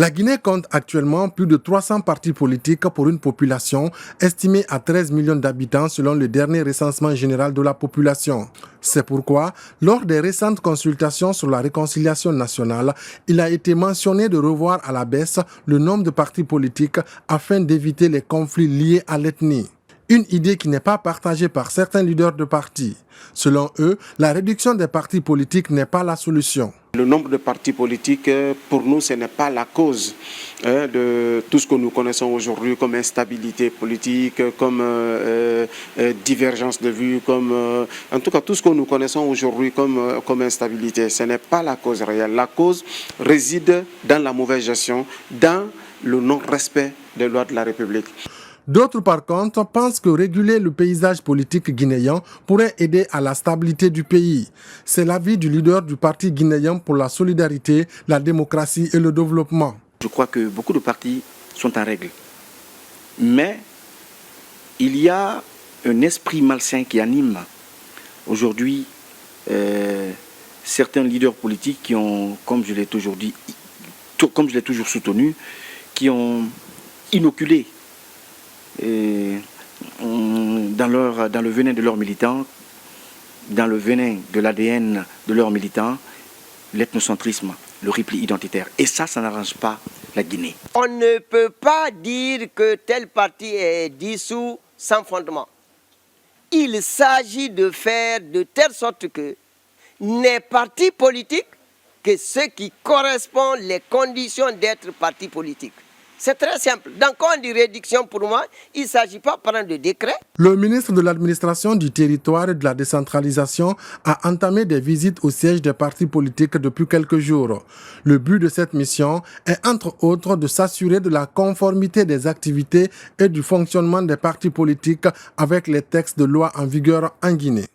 La Guinée compte actuellement plus de 300 partis politiques pour une population estimée à 13 millions d'habitants selon le dernier recensement général de la population. C'est pourquoi, lors des récentes consultations sur la réconciliation nationale, il a été mentionné de revoir à la baisse le nombre de partis politiques afin d'éviter les conflits liés à l'ethnie. Une idée qui n'est pas partagée par certains leaders de partis. Selon eux, la réduction des partis politiques n'est pas la solution. Le nombre de partis politiques, pour nous, ce n'est pas la cause de tout ce que nous connaissons aujourd'hui comme instabilité politique, comme divergence de vues, en tout cas tout ce que nous connaissons aujourd'hui comme instabilité. Ce n'est pas la cause réelle. La cause réside dans la mauvaise gestion, dans le non-respect des lois de la République. D'autres, par contre, pensent que réguler le paysage politique guinéen pourrait aider à la stabilité du pays. C'est l'avis du leader du Parti guinéen pour la solidarité, la démocratie et le développement. Je crois que beaucoup de partis sont en règle. Mais il y a un esprit malsain qui anime aujourd'hui certains leaders politiques qui ont, comme je l'ai toujours dit, comme je l'ai toujours soutenu, qui ont inoculé dans le venin de leurs militants, dans le venin de l'ADN de leurs militants, l'ethnocentrisme, le repli identitaire. Et ça n'arrange pas la Guinée. On ne peut pas dire que tel parti est dissous sans fondement. Il s'agit de faire de telle sorte que les partis politiques, que ceux qui correspondent les conditions d'être parti politique. C'est très simple. Donc, quand on dit réduction, pour moi, il ne s'agit pas de prendre de décret. Le ministre de l'administration du territoire et de la décentralisation a entamé des visites au siège des partis politiques depuis quelques jours. Le but de cette mission est, entre autres, de s'assurer de la conformité des activités et du fonctionnement des partis politiques avec les textes de loi en vigueur en Guinée.